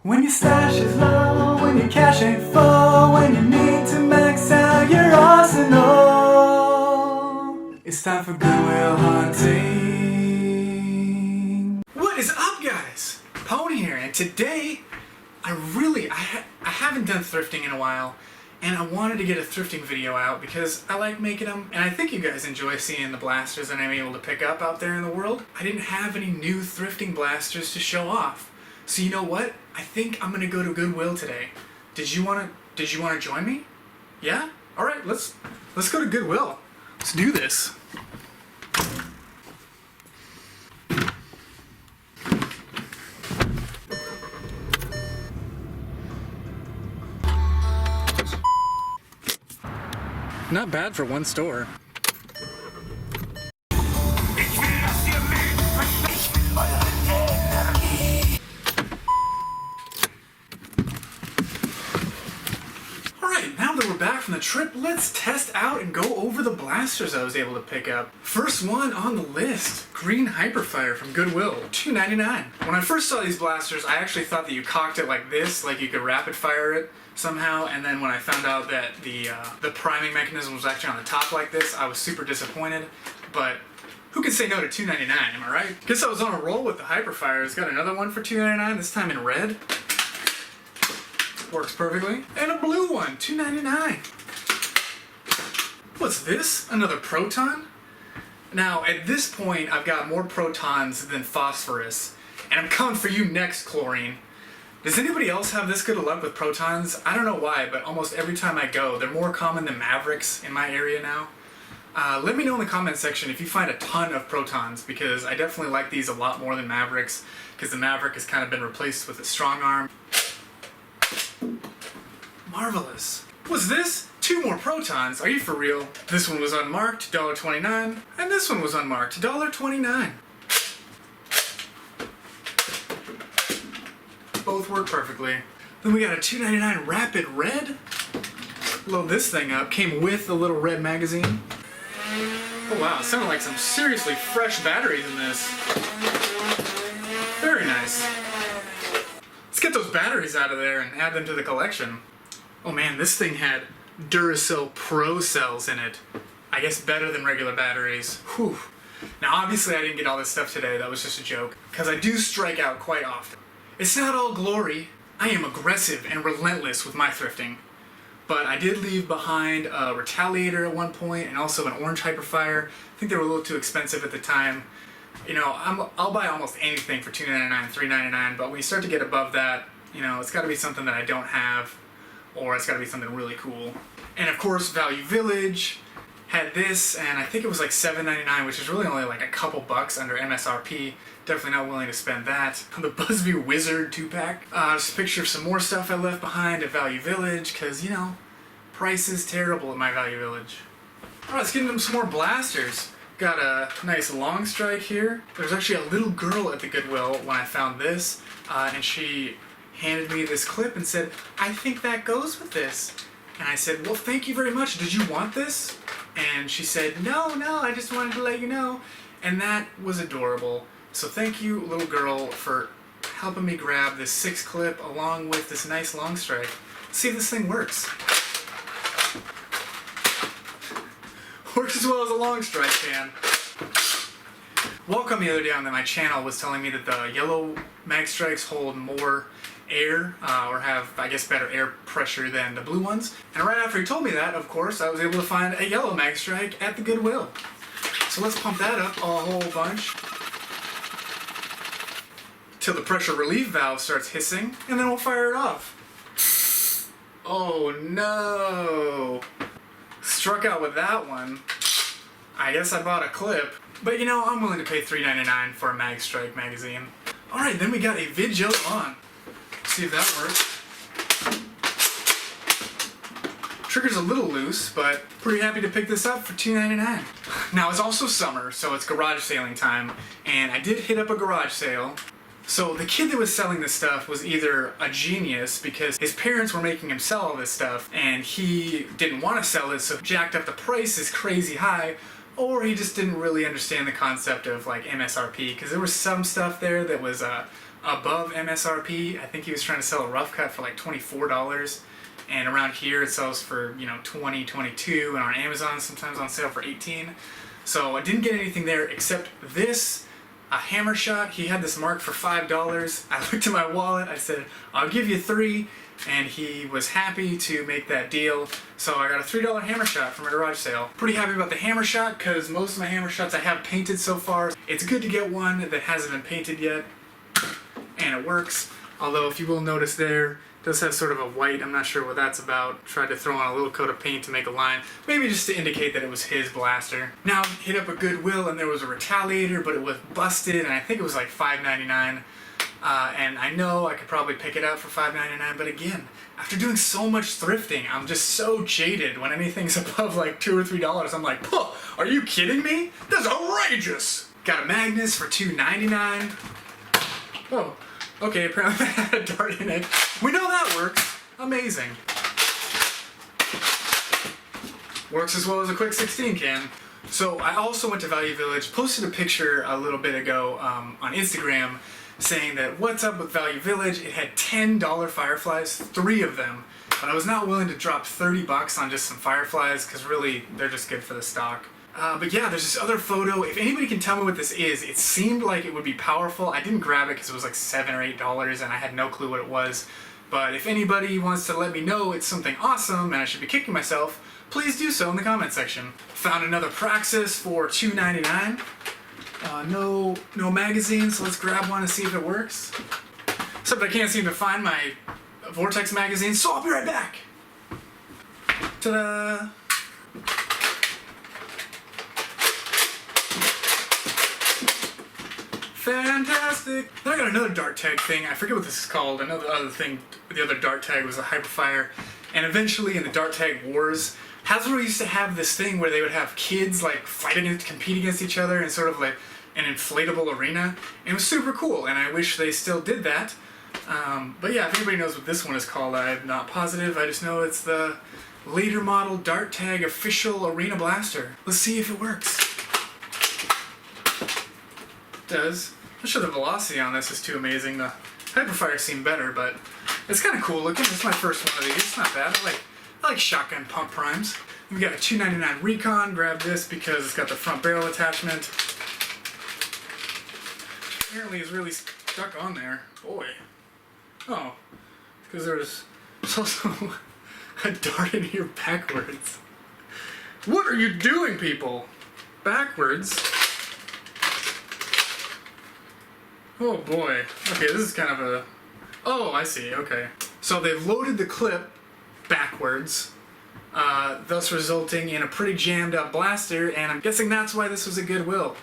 When your stash is low, when your cash ain't full, when you need to max out your arsenal, it's time for Goodwill hunting. What is up, guys? Pony here, and today I haven't done thrifting in a while, and I wanted to get a thrifting video out because I like making them, and I think you guys enjoy seeing the blasters that I'm able to pick up out there in the world. I didn't have any new thrifting blasters to show off. So you know what? I think I'm gonna go to Goodwill today. Did you wanna join me? Yeah? Alright, let's go to Goodwill. Let's do this. Not bad for one store. Now that we're back from the trip, let's test out and go over the blasters I was able to pick up. First one on the list, Green Hyperfire from Goodwill, $2.99. When I first saw these blasters, I actually thought that you cocked it like this, like you could rapid fire it somehow, and then when I found out that the priming mechanism was actually on the top like this, I was super disappointed, but who can say no to $2.99, am I right? Guess I was on a roll with the Hyperfires. Got another one for $2.99, this time in red. Works perfectly. And a blue one, $2.99. What's this? Another proton? Now, at this point, I've got more protons than phosphorus. And I'm coming for you next, chlorine. Does anybody else have this good of luck with protons? I don't know why, but almost every time I go, they're more common than mavericks in my area now. Let me know in the comment section if you find a ton of protons, because I definitely like these a lot more than mavericks, because the maverick has kind of been replaced with a strong arm. Marvelous. What's this? 2 more protons. Are you for real? This one was unmarked, $1.29, and this one was unmarked, $1.29. Both work perfectly. Then we got a $2.99 Rapid Red. Load this thing up. Came with the little red magazine. Oh wow, sounded like some seriously fresh batteries in this. Very nice. Let's get those batteries out of there and add them to the collection. Oh man, this thing had Duracell Pro cells in it. I guess better than regular batteries. Whew. Now obviously I didn't get all this stuff today, that was just a joke, because I do strike out quite often. It's not all glory. I am aggressive and relentless with my thrifting. But I did leave behind a Retaliator at one point and also an Orange Hyperfire. I think they were a little too expensive at the time. You know, I'll buy almost anything for $2.99, $3.99, but when you start to get above that, you know, it's got to be something that I don't have, or it's got to be something really cool. And of course, Value Village had this, and I think it was like $7.99, which is really only like a couple bucks under MSRP. Definitely not willing to spend that. The BuzzView Wizard 2-pack. Just a picture of some more stuff I left behind at Value Village, because, you know, price is terrible at my Value Village. Alright, let's get into some more blasters. Got a nice long strike here. There's actually a little girl at the Goodwill when I found this, and she handed me this clip and said, "I think that goes with this." And I said, "Well, thank you very much. Did you want this?" And she said, No, I just wanted to let you know." And that was adorable. So thank you, little girl, for helping me grab this 6 clip along with this nice long strike. Let's see if this thing works. Works as well as a long strike can. Welcome the other day on my channel was telling me that the yellow mag strikes hold more air, or have, I guess, better air pressure than the blue ones. And right after he told me that, of course, I was able to find a yellow mag strike at the Goodwill. So let's pump that up a whole bunch till the pressure relief valve starts hissing, and then we'll fire it off. Oh no! Struck out with that one. I guess I bought a clip. But you know, I'm willing to pay $3.99 for a Mag Strike magazine. Alright, then we got a Vigil on. See if that works. Trigger's a little loose, but pretty happy to pick this up for $2.99. Now it's also summer, so it's garage sailing time, and I did hit up a garage sale. So the kid that was selling this stuff was either a genius because his parents were making him sell all this stuff and he didn't want to sell it, so jacked up the prices crazy high, or he just didn't really understand the concept of like MSRP, because there was some stuff there that was above MSRP. I think he was trying to sell a rough cut for like $24. And around here it sells for, you know, $20, $22, and on Amazon sometimes on sale for $18. So I didn't get anything there except this, a hammer shot. He had this marked for $5. I looked at my wallet, I said, I'll give you 3, and he was happy to make that deal. So I got a $3 hammer shot from a garage sale. Pretty happy about the hammer shot because most of my hammer shots I have painted so far. It's good to get one that hasn't been painted yet, and it works. Although if you will notice there, it does have sort of a white, I'm not sure what that's about. Tried to throw on a little coat of paint to make a line, maybe just to indicate that it was his blaster. Now, hit up a Goodwill and there was a Retaliator, but it was busted, and I think it was like $5.99. And I know I could probably pick it up for $5.99, but again, after doing so much thrifting, I'm just so jaded when anything's above like $2 or $3. I'm like, "Huh, are you kidding me? That's outrageous!" Got a Magnus for $2.99. Oh. Okay, apparently that had a dart in it. We know that works. Amazing. Works as well as a quick 16 can. So I also went to Value Village, posted a picture a little bit ago on Instagram saying that what's up with Value Village. It had $10 fireflies, 3 of them, but I was not willing to drop $30 on just some fireflies because really they're just good for the stock. But yeah, there's this other photo. If anybody can tell me what this is, it seemed like it would be powerful. I didn't grab it because it was like $7 or $8 and I had no clue what it was. But if anybody wants to let me know it's something awesome and I should be kicking myself, please do so in the comment section. Found another Praxis for $2.99. No magazine, so let's grab one and see if it works. Except I can't seem to find my Vortex magazine, so I'll be right back. Ta-da! Fantastic! Then I got another dart tag thing. I forget what this is called. I know the other dart tag was a Hyperfire. And eventually in the dart tag wars, Hasbro used to have this thing where they would have kids like compete against each other in sort of like an inflatable arena. And it was super cool, and I wish they still did that. But yeah, if anybody knows what this one is called, I'm not positive. I just know it's the later model dart tag official arena blaster. Let's see if it works. It does. I'm sure the velocity on this is too amazing. The Hyperfire seemed better, but it's kind of cool looking. It's my first one of these. It's not bad. I like shotgun pump primes. We got a $2.99 Recon. Grab this because it's got the front barrel attachment. Apparently it's really stuck on there. Boy. Oh. Because there's also a dart in here backwards. What are you doing, people? Backwards? Oh boy. Okay, this is kind of a... Oh, I see. Okay. So they've loaded the clip backwards, thus resulting in a pretty jammed up blaster, and I'm guessing that's why this was a Goodwill.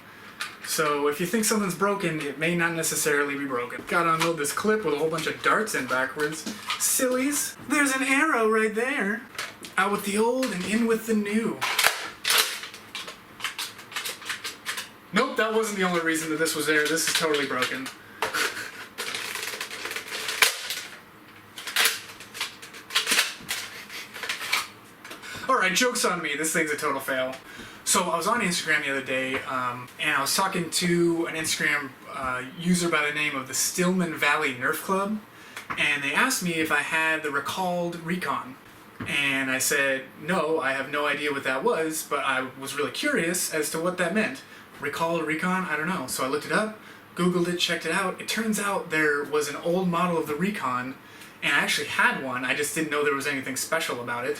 So if you think something's broken, it may not necessarily be broken. Gotta unload this clip with a whole bunch of darts in backwards. Sillies. There's an arrow right there. Out with the old and in with the new. Nope, that wasn't the only reason that this was there. This is totally broken. Alright, joke's on me. This thing's a total fail. So I was on Instagram the other day, and I was talking to an Instagram user by the name of the Stillman Valley Nerf Club, and they asked me if I had the recalled Recon. And I said, no, I have no idea what that was, but I was really curious as to what that meant. Recalled Recon? I don't know. So I looked it up, Googled it, checked it out. It turns out there was an old model of the Recon, and I actually had one. I just didn't know there was anything special about it.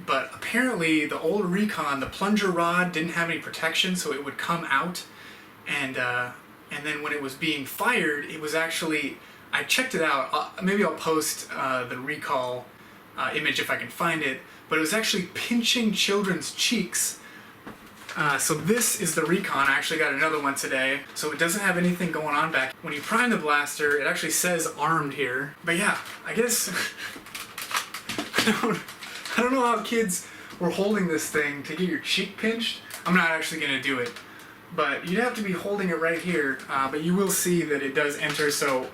But apparently the old Recon, the plunger rod didn't have any protection, so it would come out, and then when it was being fired, it was actually, I checked it out, maybe I'll post the recall image if I can find it, but it was actually pinching children's cheeks. So this is the Recon. I actually got another one today, so it doesn't have anything going on back. When you prime the blaster, it actually says armed here. But yeah, I guess I don't know how kids were holding this thing to get your cheek pinched. I'm not actually going to do it, but you'd have to be holding it right here. But you will see that it does enter, so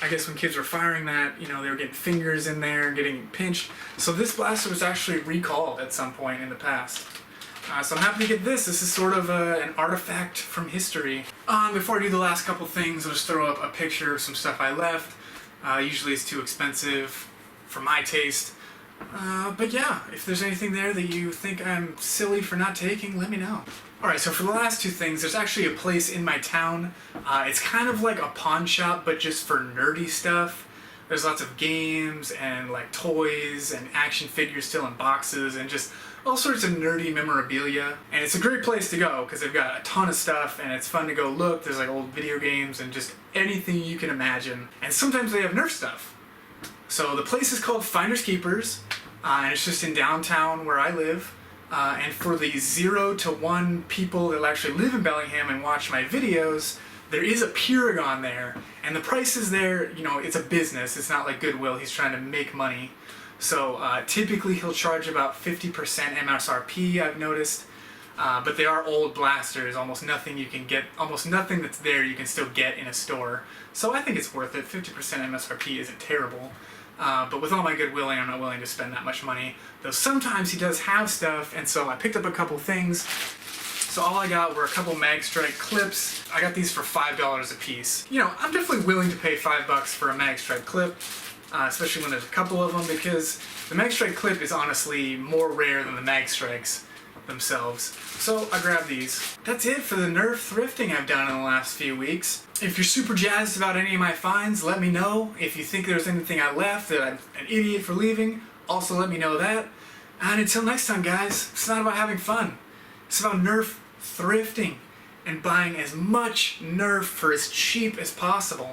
I guess when kids were firing that, you know, they were getting fingers in there, getting pinched. So this blaster was actually recalled at some point in the past. So I'm happy to get this. This is sort of an artifact from history. Before I do the last couple things, I'll just throw up a picture of some stuff I left. Usually it's too expensive for my taste. But yeah, if there's anything there that you think I'm silly for not taking, let me know. Alright, so for the last two things, there's actually a place in my town. It's kind of like a pawn shop, but just for nerdy stuff. There's lots of games and like toys and action figures still in boxes and just all sorts of nerdy memorabilia. And it's a great place to go because they've got a ton of stuff and it's fun to go look. There's like old video games and just anything you can imagine. And sometimes they have Nerf stuff. So the place is called Finders Keepers, and it's just in downtown where I live. And for the 0 to 1 people that actually live in Bellingham and watch my videos, there is a Paragon there, and the prices there, you know, it's a business. It's not like Goodwill. He's trying to make money. So typically he'll charge about 50% MSRP, I've noticed. But they are old blasters. Almost nothing you can get, almost nothing that's there you can still get in a store. So I think it's worth it. 50% MSRP isn't terrible. But with all my goodwilling, I'm not willing to spend that much money. Though sometimes he does have stuff, and so I picked up a couple things. So all I got were a couple Mag Strike clips. I got these for $5 a piece. You know, I'm definitely willing to pay $5 for a Mag Strike clip, especially when there's a couple of them, because the Mag Strike clip is honestly more rare than the Mag Strikes themselves. So I grabbed these. That's it for the Nerf thrifting I've done in the last few weeks. If you're super jazzed about any of my finds, let me know. If you think there's anything I left that I'm an idiot for leaving, also let me know that. And until next time, guys, it's not about having fun. It's about Nerf thrifting and buying as much Nerf for as cheap as possible.